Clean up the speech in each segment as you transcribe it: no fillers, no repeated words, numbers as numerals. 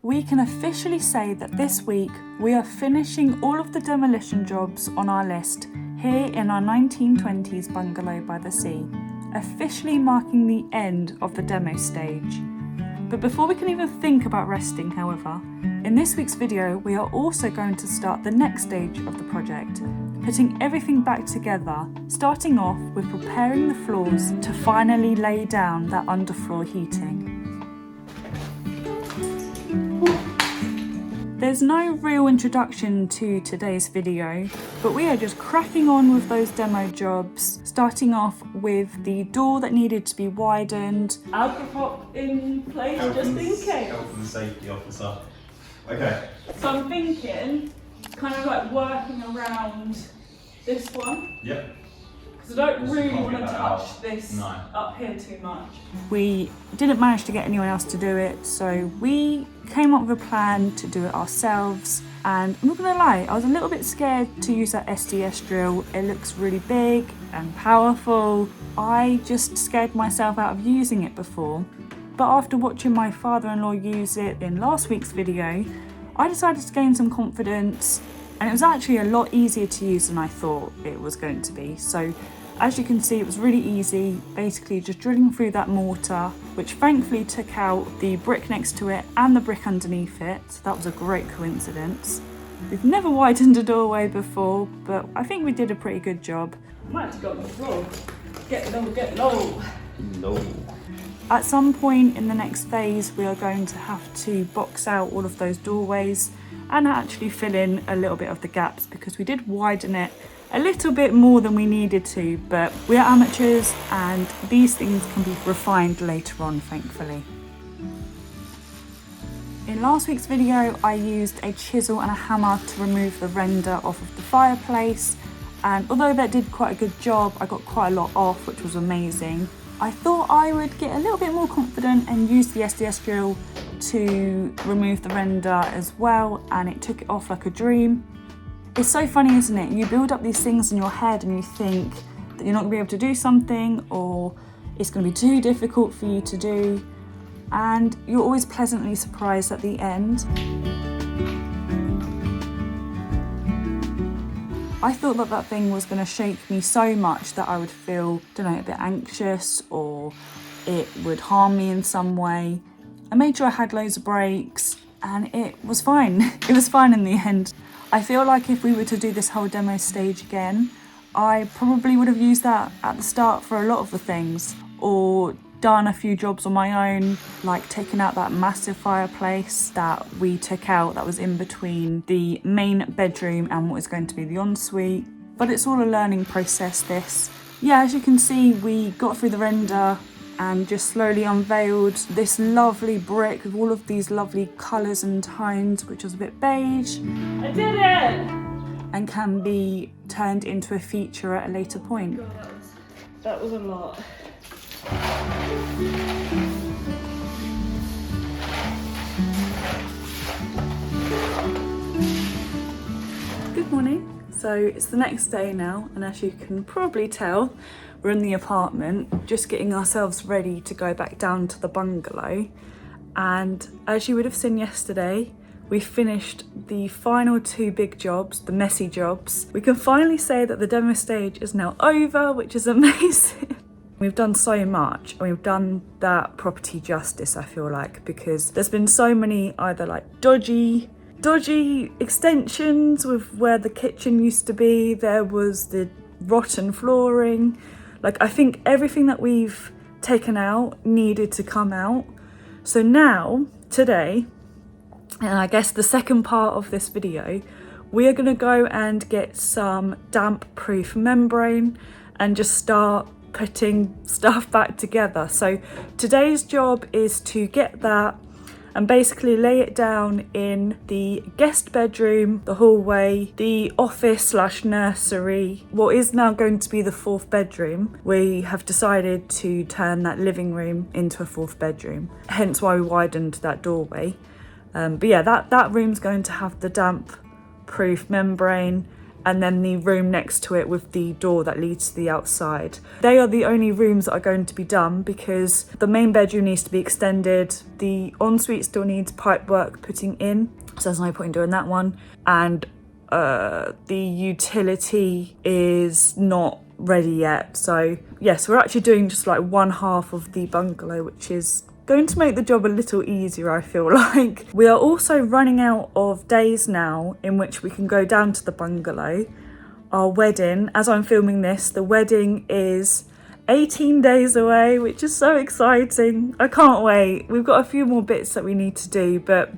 we can officially say that this week we are finishing all of the demolition jobs on our list here in our 1920s bungalow by the sea, officially marking the end of the demo stage. But before we can even think about resting, however, in this week's video we are also going to start the next stage of the project, putting everything back together, starting off with preparing the floors to finally lay down that underfloor heating. There's no real introduction to today's video, but we are just cracking on with those demo jobs, starting off with the door that needed to be widened. Alcohol in place just in case. Health and safety officer. Okay. So I'm thinking, kind of like working around this one. Yep. Because I don't really want to touch this up here too much. We didn't manage to get anyone else to do it, so we came up with a plan to do it ourselves. And I'm not gonna lie, I was a little bit scared to use that SDS drill. It looks really big and powerful. I just scared myself out of using it before. But after watching my father-in-law use it in last week's video, I decided to gain some confidence, and it was actually a lot easier to use than I thought it was going to be. So as you can see, it was really easy, basically just drilling through that mortar, which thankfully took out the brick next to it and the brick underneath it. So that was a great coincidence. We've never widened a doorway before, but I think we did a pretty good job. Might have to go on the floor. Get low, get low. Low. At some point in the next phase, we are going to have to box out all of those doorways and actually fill in a little bit of the gaps, because we did widen it a little bit more than we needed to, but we are amateurs and these things can be refined later on, thankfully. In last week's video, I used a chisel and a hammer to remove the render off of the fireplace, and although that did quite a good job, I got quite a lot off, which was amazing. I thought I would get a little bit more confident and use the SDS drill to remove the render as well, and it took it off like a dream. It's so funny, isn't it? You build up these things in your head and you think that you're not going to be able to do something, or it's going to be too difficult for you to do, and you're always pleasantly surprised at the end. I thought that that thing was going to shake me so much that I would feel, don't know, a bit anxious, or it would harm me in some way. I made sure I had loads of breaks and it was fine. It was fine in the end. I feel like if we were to do this whole demo stage again, I probably would have used that at the start for a lot of the things, or done a few jobs on my own, like taking out that massive fireplace that we took out that was in between the main bedroom and what is going to be the ensuite. But it's all a learning process, this. Yeah, as you can see, we got through the render and just slowly unveiled this lovely brick with all of these lovely colours and tones, which was a bit beige. I did it! And can be turned into a feature at a later point. God, that was a lot. Good morning. So it's the next day now, and as you can probably tell, we're in the apartment, just getting ourselves ready to go back down to the bungalow. And as you would have seen yesterday, we finished the final two big jobs, the messy jobs. We can finally say that the demo stage is now over, which is amazing. We've done so much, and we've done that property justice, I feel like, because there's been so many either like dodgy extensions with where the kitchen used to be. There was the rotten flooring. Like, I think everything that we've taken out needed to come out. So now, today, and I guess the second part of this video, we are going to go and get some damp-proof membrane and just start putting stuff back together. So today's job is to get that and basically lay it down in the guest bedroom, the hallway, the office / nursery, what is now going to be the fourth bedroom. We have decided to turn that living room into a fourth bedroom, hence why we widened that doorway. But yeah, that room's going to have the damp proof membrane, and then the room next to it with the door that leads to the outside. They are the only rooms that are going to be done because the main bedroom needs to be extended, the ensuite still needs pipe work putting in, so there's no point in doing that one, and the utility is not ready yet. So yes, we're actually doing just like one half of the bungalow, which is going to make the job a little easier, I feel like. We are also running out of days now in which we can go down to the bungalow. Our wedding, as I'm filming this, the wedding is 18 days away, which is so exciting. I can't wait. We've got a few more bits that we need to do, but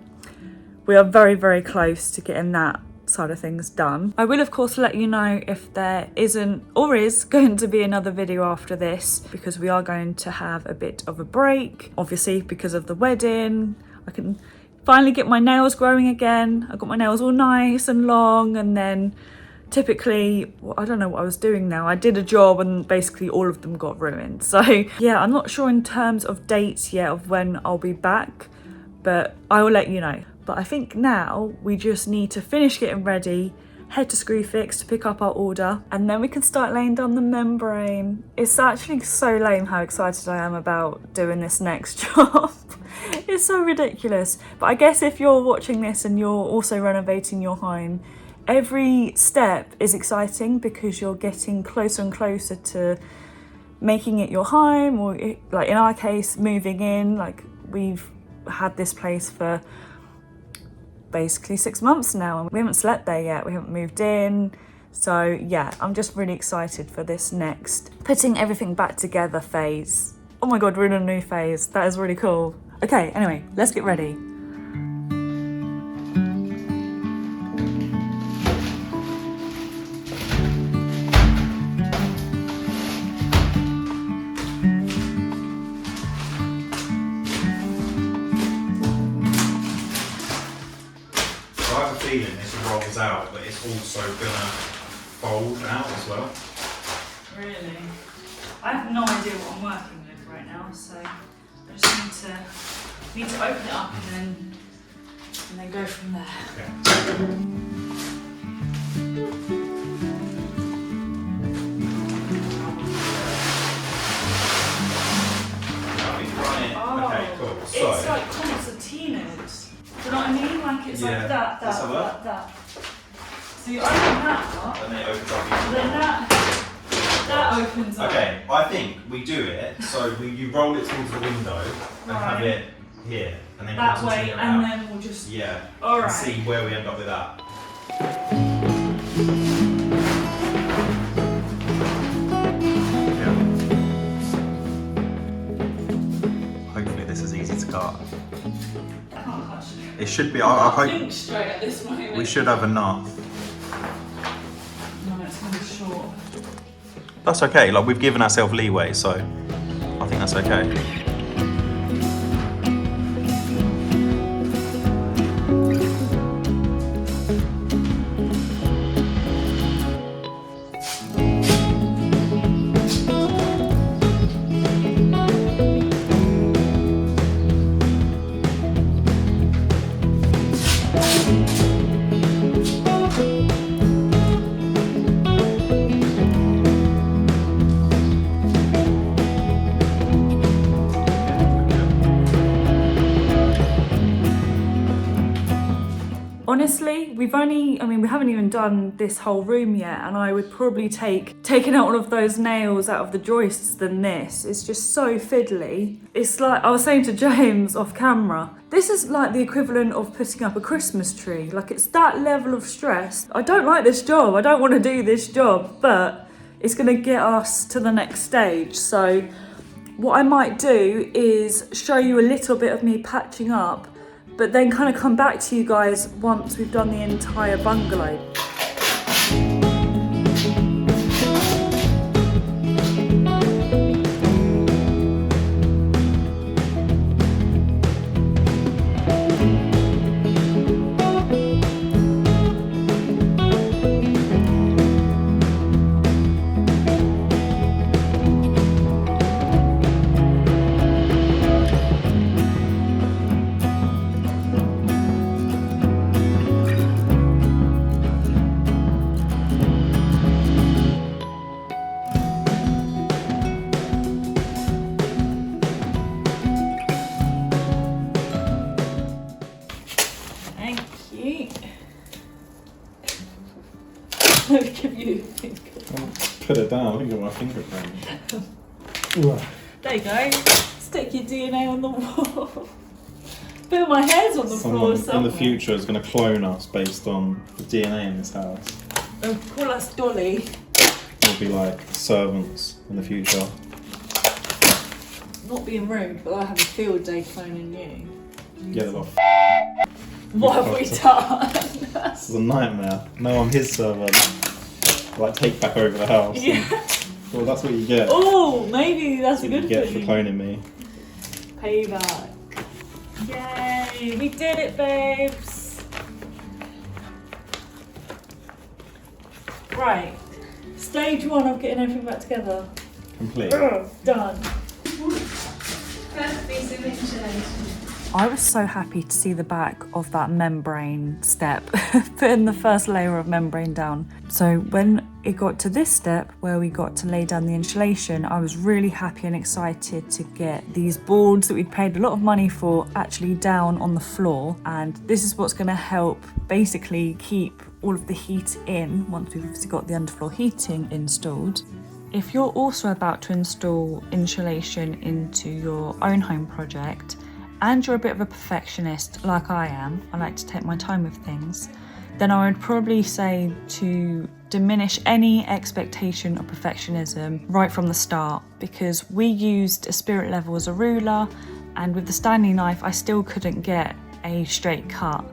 we are very, very close to getting that side of things done. I will of course let you know if there isn't or is going to be another video after this, because we are going to have a bit of a break, obviously because of the wedding. I can finally get my nails growing again. I got my nails all nice and long, and then typically, well, I don't know what I was doing now. I did a job and basically all of them got ruined. So yeah, I'm not sure in terms of dates yet of when I'll be back, but I will let you know. But I think now we just need to finish getting ready, head to Screwfix to pick up our order, and then we can start laying down the membrane. It's actually so lame how excited I am about doing this next job. It's so ridiculous. But I guess if you're watching this and you're also renovating your home, every step is exciting because you're getting closer and closer to making it your home, or like in our case, moving in. Like, we've had this place for basically 6 months now and we haven't slept there yet, we haven't moved in. So yeah, I'm just really excited for this next putting everything back together phase. Oh my god, we're in a new phase. That is really cool. Okay, anyway, let's get ready. This rolls out, but it's also gonna fold out as well. Really? I have no idea what I'm working with right now, so I just need to open it up and then go from there. Okay. Oh, okay, cool. So it's like concertinas. Do you know what I mean? Like it's like that. So you open that up, and then it opens up. Then that opens up. Okay, I think we do it so you roll it towards the window and have it here, and then that way, and then we'll just all right. See where we end up with that. Hopefully this is easy to cut. It should be. I hope straight at this moment. we should have enough. No, it's gonna be short. That's okay. Like, we've given ourselves leeway, so I think that's okay. Honestly, we haven't even done this whole room yet, and I would probably taking out one of those nails out of the joists than this. It's just so fiddly. It's like, I was saying to James off camera, this is like the equivalent of putting up a Christmas tree. Like, it's that level of stress. I don't like this job. I don't want to do this job, but it's going to get us to the next stage. So what I might do is show you a little bit of me patching up, but then kind of come back to you guys once we've done the entire bungalow. Thank you. I'll give you a finger. Put it down, look at my fingerprint. There you go. Stick your DNA on the wall. Feel my hair's on the floor somewhere. In the future is going to clone us based on the DNA in this house. They'll call us Dolly. We'll be like servants in the future. Not being rude, but I'll have a field day cloning you. Get it off. What have we done? This is a nightmare. No, I'm his servant. Like, take back over the house. Yeah. Well, that's what you get. Oh, maybe that's a good you get thing. for cloning me. Payback. Yay, we did it, babes. Right. Stage 1 of getting everything back together. Complete. Done. First piece of insulation. I was so happy to see the back of that membrane step, putting the first layer of membrane down. So when it got to this step where we got to lay down the insulation, I was really happy and excited to get these boards that we'd paid a lot of money for actually down on the floor. And this is what's going to help basically keep all of the heat in once we've obviously got the underfloor heating installed. If you're also about to install insulation into your own home project, and you're a bit of a perfectionist like I am, I like to take my time with things, then I would probably say to diminish any expectation of perfectionism right from the start, because we used a spirit level as a ruler, and with the Stanley knife I still couldn't get a straight cut.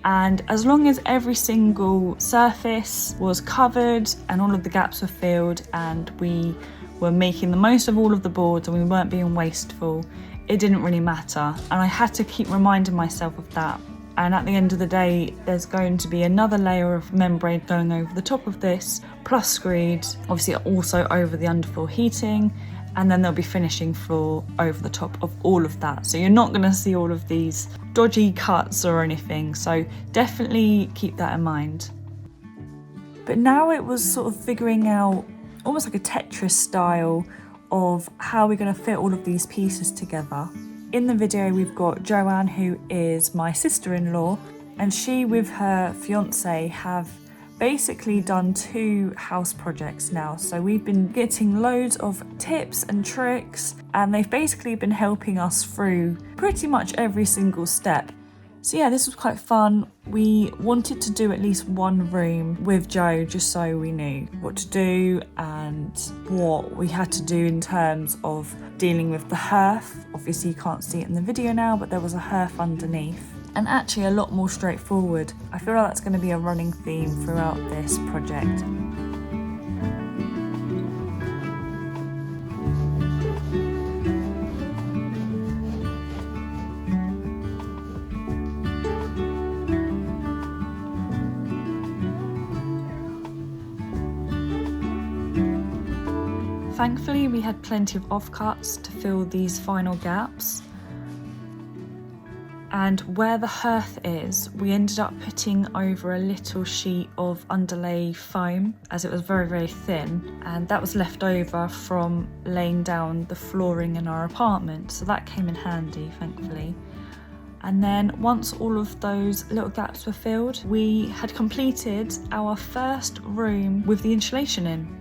And as long as every single surface was covered and all of the gaps were filled and we were making the most of all of the boards and we weren't being wasteful, it didn't really matter. And I had to keep reminding myself of that. And at the end of the day, there's going to be another layer of membrane going over the top of this, plus screed, obviously also over the underfloor heating, and then there'll be finishing floor over the top of all of that. So you're not gonna see all of these dodgy cuts or anything, so definitely keep that in mind. But now it was sort of figuring out, almost like a Tetris style, of how we're going to fit all of these pieces together. In the video we've got Joanne, who is my sister-in-law, and she with her fiance have basically done 2 house projects now. So we've been getting loads of tips and tricks, and they've basically been helping us through pretty much every single step. So yeah, this was quite fun. We wanted to do at least one room with Joe just so we knew what to do and what we had to do in terms of dealing with the hearth. Obviously you can't see it in the video now, but there was a hearth underneath. And actually a lot more straightforward. I feel like that's going to be a running theme throughout this project. Thankfully, we had plenty of offcuts to fill these final gaps. And where the hearth is, we ended up putting over a little sheet of underlay foam, as it was very, very thin. And that was left over from laying down the flooring in our apartment. So that came in handy, thankfully. And then once all of those little gaps were filled, we had completed our first room with the insulation in.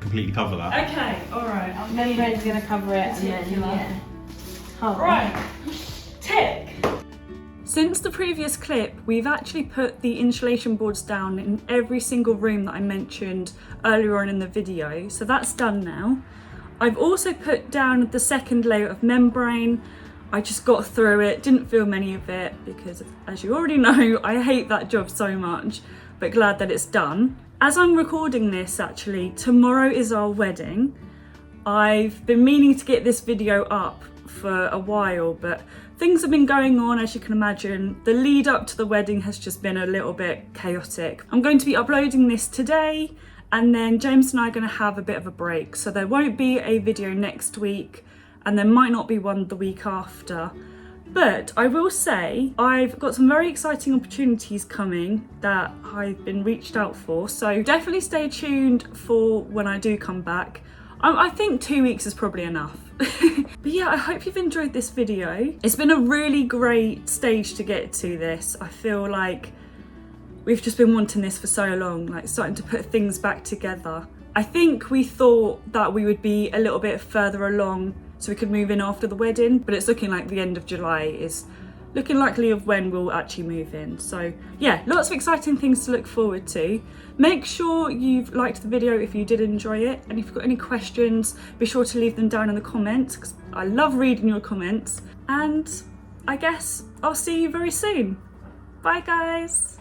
Completely cover that. Okay, alright. Membrane's going to cover it and then, yeah. Oh, right, tick. Since the previous clip, we've actually put the insulation boards down in every single room that I mentioned earlier on in the video, so that's done now. I've also put down the second layer of membrane. I just got through it, didn't film any of it because, as you already know, I hate that job so much, but glad that it's done. As I'm recording this, actually, tomorrow is our wedding. I've been meaning to get this video up for a while, but things have been going on, as you can imagine. The lead up to the wedding has just been a little bit chaotic. I'm going to be uploading this today, and then James and I are going to have a bit of a break. So there won't be a video next week, and there might not be one the week after. But I will say I've got some very exciting opportunities coming that I've been reached out for. So definitely stay tuned for when I do come back. I think 2 weeks is probably enough. But yeah, I hope you've enjoyed this video. It's been a really great stage to get to this. I feel like we've just been wanting this for so long, like starting to put things back together. I think we thought that we would be a little bit further along so we could move in after the wedding, but it's looking like the end of July is looking likely of when we'll actually move in. So yeah, lots of exciting things to look forward to. Make sure you've liked the video if you did enjoy it, and if you've got any questions, be sure to leave them down in the comments, because I love reading your comments. And I guess I'll see you very soon. Bye guys.